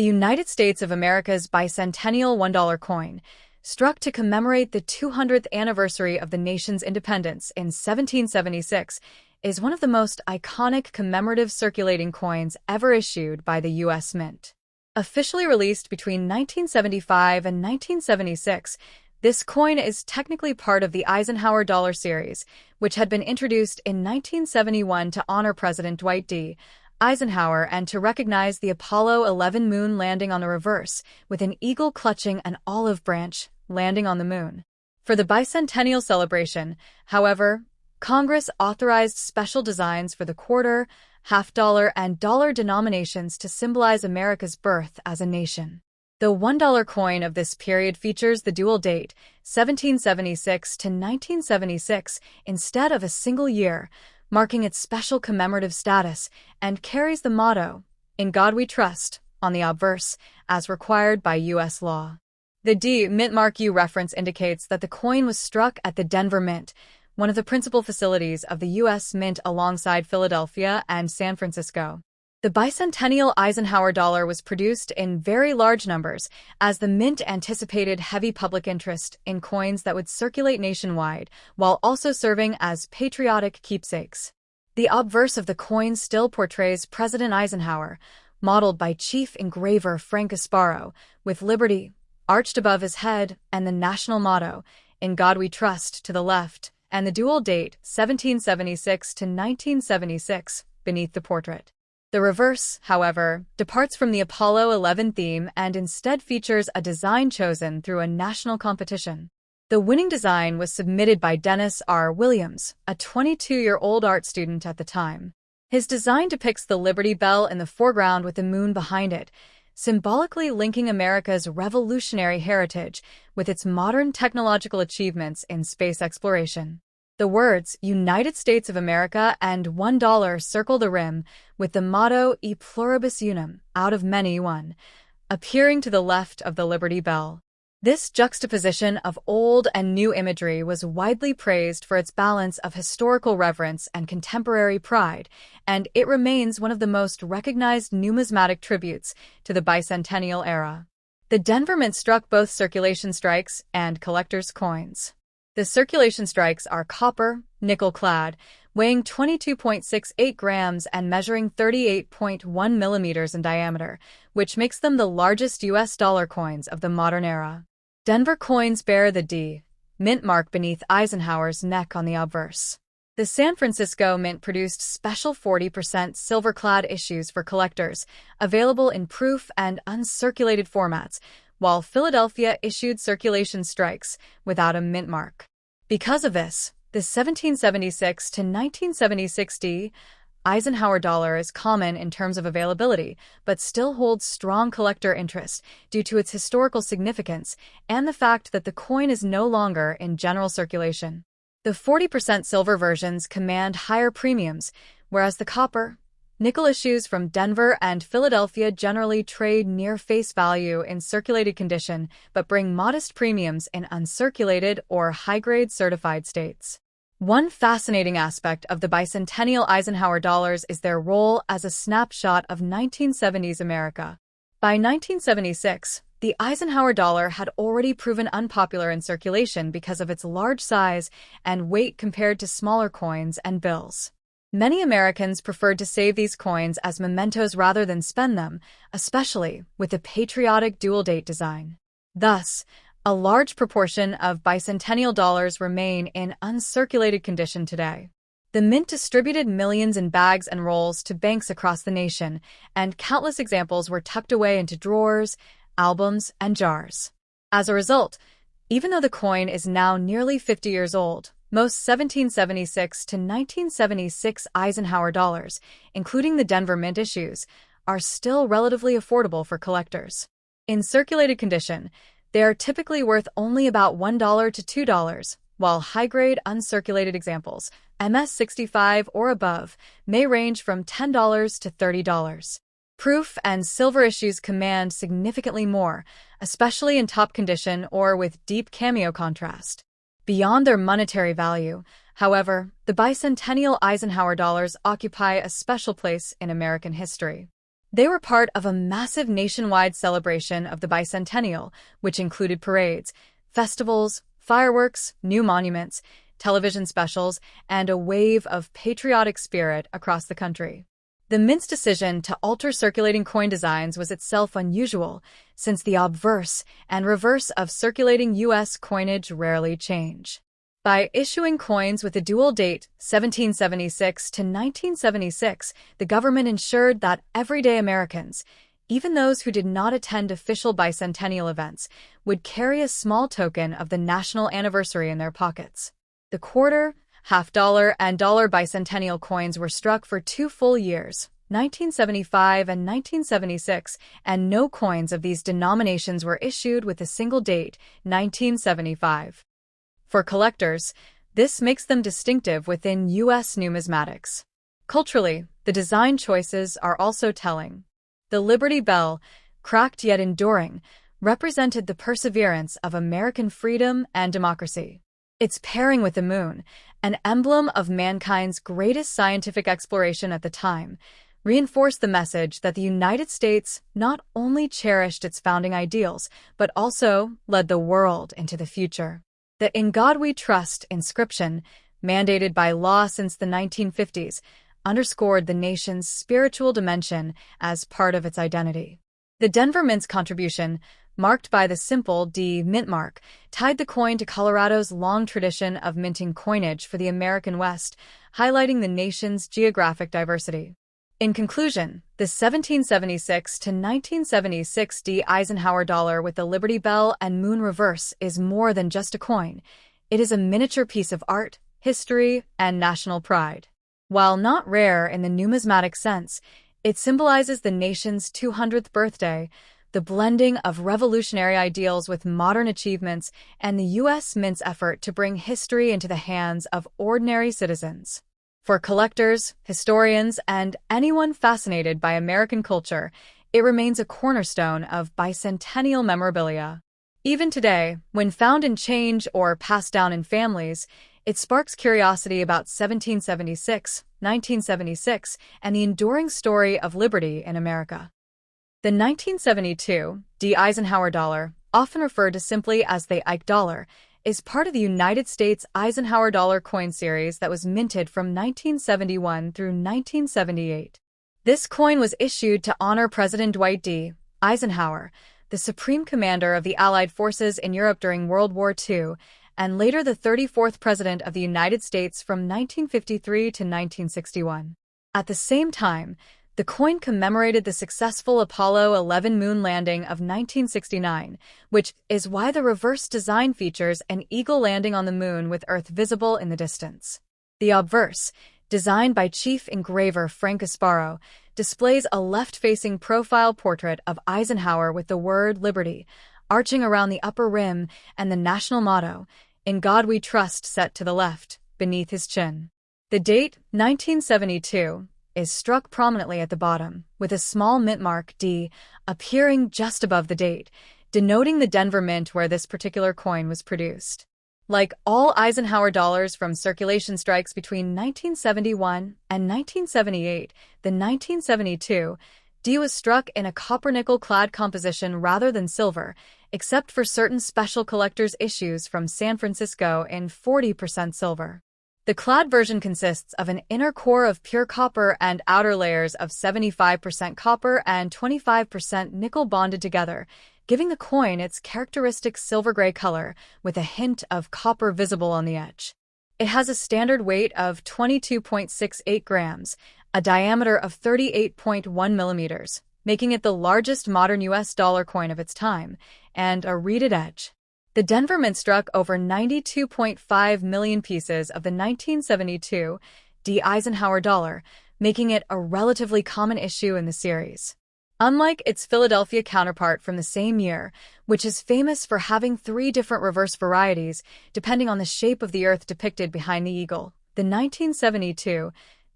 the United States of America's bicentennial $1 coin, struck to commemorate the 200th anniversary of the nation's independence in 1776, is one of the most iconic commemorative circulating coins ever issued by the U.S. Mint. Officially released between 1975 and 1976, this coin is technically part of the Eisenhower dollar series, which had been introduced in 1971 to honor President Dwight D. Eisenhower and to recognize the Apollo 11 moon landing on the reverse, with an eagle clutching an olive branch landing on the moon. For the bicentennial celebration, however, Congress authorized special designs for the quarter, half-dollar, and dollar denominations to symbolize America's birth as a nation. The $1 coin of this period features the dual date, 1776 to 1976, instead of a single year, marking its special commemorative status, and carries the motto, "In God We Trust," on the obverse, as required by U.S. law. The D Mint Mark U reference indicates that the coin was struck at the Denver Mint, one of the principal facilities of the U.S. Mint alongside Philadelphia and San Francisco. The bicentennial Eisenhower dollar was produced in very large numbers, as the Mint anticipated heavy public interest in coins that would circulate nationwide, while also serving as patriotic keepsakes. The obverse of the coin still portrays President Eisenhower, modeled by chief engraver Frank Gasparo, with liberty arched above his head and the national motto, "In God We Trust," to the left, and the dual date, 1776 to 1976, beneath the portrait. The reverse, however, departs from the Apollo 11 theme and instead features a design chosen through a national competition. The winning design was submitted by Dennis R. Williams, a 22-year-old art student at the time. His design depicts the Liberty Bell in the foreground with the moon behind it, symbolically linking America's revolutionary heritage with its modern technological achievements in space exploration. The words "United States of America" and $1 circle the rim, with the motto "E pluribus unum," out of many one, appearing to the left of the Liberty Bell. This juxtaposition of old and new imagery was widely praised for its balance of historical reverence and contemporary pride, and it remains one of the most recognized numismatic tributes to the bicentennial era. The Denver Mint struck both circulation strikes and collector's coins. The circulation strikes are copper, nickel-clad, weighing 22.68 grams and measuring 38.1 millimeters in diameter, which makes them the largest U.S. dollar coins of the modern era. Denver coins bear the D Mint mark beneath Eisenhower's neck on the obverse. The San Francisco Mint produced special 40% silver-clad issues for collectors, available in proof and uncirculated formats, while Philadelphia issued circulation strikes without a mint mark. Because of this, the 1776 to 1976 D Eisenhower dollar is common in terms of availability, but still holds strong collector interest due to its historical significance and the fact that the coin is no longer in general circulation. The 40% silver versions command higher premiums, whereas the copper, nickel issues from Denver and Philadelphia generally trade near face value in circulated condition but bring modest premiums in uncirculated or high-grade certified states. One fascinating aspect of the bicentennial Eisenhower dollars is their role as a snapshot of 1970s America. By 1976, the Eisenhower dollar had already proven unpopular in circulation because of its large size and weight compared to smaller coins and bills. Many Americans preferred to save these coins as mementos rather than spend them, especially with the patriotic dual-date design. Thus, a large proportion of bicentennial dollars remain in uncirculated condition today. The Mint distributed millions in bags and rolls to banks across the nation, and countless examples were tucked away into drawers, albums, and jars. As a result, even though the coin is now nearly 50 years old, most 1776 to 1976 Eisenhower dollars, including the Denver Mint issues, are still relatively affordable for collectors. In circulated condition, they are typically worth only about $1 to $2, while high-grade uncirculated examples, MS-65 or above, may range from $10 to $30. Proof and silver issues command significantly more, especially in top condition or with deep cameo contrast. Beyond their monetary value, however, the bicentennial Eisenhower dollars occupy a special place in American history. They were part of a massive nationwide celebration of the bicentennial, which included parades, festivals, fireworks, new monuments, television specials, and a wave of patriotic spirit across the country. The Mint's decision to alter circulating coin designs was itself unusual, since the obverse and reverse of circulating U.S. coinage rarely change. By issuing coins with a dual date, 1776 to 1976, the government ensured that everyday Americans, even those who did not attend official bicentennial events, would carry a small token of the national anniversary in their pockets. The quarter, half-dollar, and dollar bicentennial coins were struck for 2 full years, 1975 and 1976, and no coins of these denominations were issued with a single date, 1975. For collectors, this makes them distinctive within U.S. numismatics. Culturally, the design choices are also telling. The Liberty Bell, cracked yet enduring, represented the perseverance of American freedom and democracy. Its pairing with the moon, an emblem of mankind's greatest scientific exploration at the time, reinforced the message that the United States not only cherished its founding ideals, but also led the world into the future. The "In God We Trust" inscription, mandated by law since the 1950s, underscored the nation's spiritual dimension as part of its identity. The Denver Mint's contribution, marked by the simple D mint mark, tied the coin to Colorado's long tradition of minting coinage for the American West, highlighting the nation's geographic diversity. In conclusion, the 1776 to 1976 D Eisenhower dollar with the Liberty Bell and moon reverse is more than just a coin. It is a miniature piece of art, history, and national pride. While not rare in the numismatic sense, it symbolizes the nation's 200th birthday, the blending of revolutionary ideals with modern achievements, and the U.S. Mint's effort to bring history into the hands of ordinary citizens. For collectors, historians, and anyone fascinated by American culture, it remains a cornerstone of bicentennial memorabilia. Even today, when found in change or passed down in families, it sparks curiosity about 1776, 1976, and the enduring story of liberty in America. The 1972 D Eisenhower dollar, often referred to simply as the Ike dollar, is part of the United States Eisenhower Dollar Coin series that was minted from 1971 through 1978. This coin was issued to honor President Dwight D. Eisenhower, the supreme commander of the Allied forces in Europe during World War II, and later the 34th President of the United States from 1953 to 1961. At the same time, the coin commemorated the successful Apollo 11 moon landing of 1969, which is why the reverse design features an eagle landing on the moon with Earth visible in the distance. The obverse, designed by chief engraver Frank Gasparo, displays a left-facing profile portrait of Eisenhower with the word Liberty arching around the upper rim and the national motto, "In God We Trust," set to the left, beneath his chin. The date, 1972, is struck prominently at the bottom, with a small mint mark D appearing just above the date, denoting the Denver Mint where this particular coin was produced. Like all Eisenhower dollars from circulation strikes between 1971 and 1978, the 1972 D was struck in a copper-nickel-clad composition rather than silver, except for certain special collector's issues from San Francisco in 40% silver. The clad version consists of an inner core of pure copper and outer layers of 75% copper and 25% nickel bonded together, giving the coin its characteristic silver-gray color with a hint of copper visible on the edge. It has a standard weight of 22.68 grams, a diameter of 38.1 millimeters, making it the largest modern U.S. dollar coin of its time, and a reeded edge. The Denver Mint struck over 92.5 million pieces of the 1972 D Eisenhower dollar, making it a relatively common issue in the series. Unlike its Philadelphia counterpart from the same year, which is famous for having 3 different reverse varieties depending on the shape of the Earth depicted behind the eagle, the 1972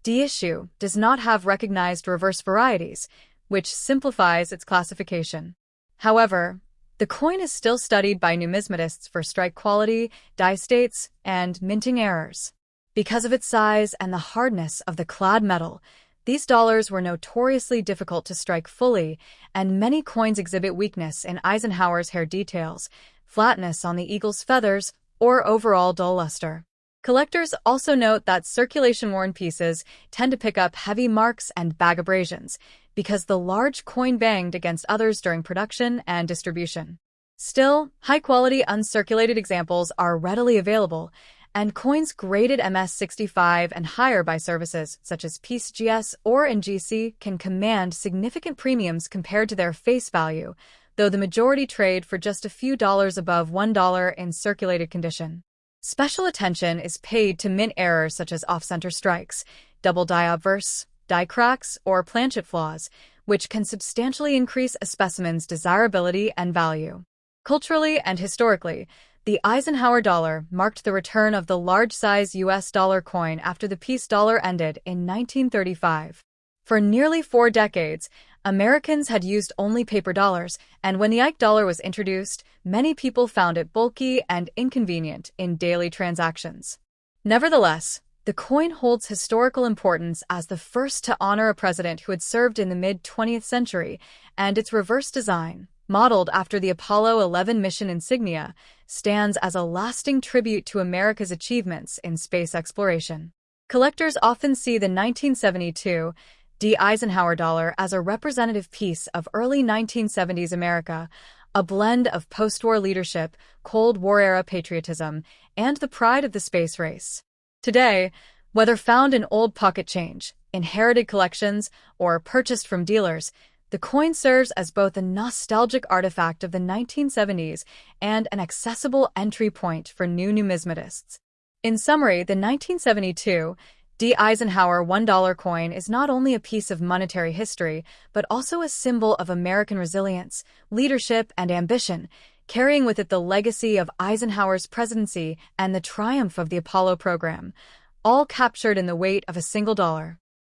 D issue does not have recognized reverse varieties, which simplifies its classification. However, the coin is still studied by numismatists for strike quality, die states, and minting errors. Because of its size and the hardness of the clad metal, These dollars were notoriously difficult to strike fully, and many coins exhibit weakness in Eisenhower's hair details, flatness on the eagle's feathers, or overall dull luster. Collectors also note that circulation-worn pieces tend to pick up heavy marks and bag abrasions because the large coin banged against others during production and distribution. Still, high-quality uncirculated examples are readily available, and coins graded MS-65 and higher by services such as Peace GS or NGC can command significant premiums compared to their face value, though the majority trade for just a few dollars above $1 in circulated condition. Special attention is paid to mint errors such as off-center strikes, double die obverse, die cracks, or planchet flaws, which can substantially increase a specimen's desirability and value. Culturally and historically, the Eisenhower dollar marked the return of the large-size U.S. dollar coin after the peace dollar ended in 1935. For nearly 4 decades, Americans had used only paper dollars, and when the Ike dollar was introduced, many people found it bulky and inconvenient in daily transactions. Nevertheless, the coin holds historical importance as the first to honor a president who had served in the mid-20th century, and its reverse design, modeled after the Apollo 11 mission insignia, stands as a lasting tribute to America's achievements in space exploration. Collectors often see the 1972 D. Eisenhower dollar as a representative piece of early 1970s America, a blend of post-war leadership, Cold War-era patriotism, and the pride of the space race. Today, whether found in old pocket change, inherited collections, or purchased from dealers, the coin serves as both a nostalgic artifact of the 1970s and an accessible entry point for new numismatists. In summary, the 1972 D. Eisenhower $1 coin is not only a piece of monetary history, but also a symbol of American resilience, leadership, and ambition, carrying with it the legacy of Eisenhower's presidency and the triumph of the Apollo program, all captured in the weight of a single dollar.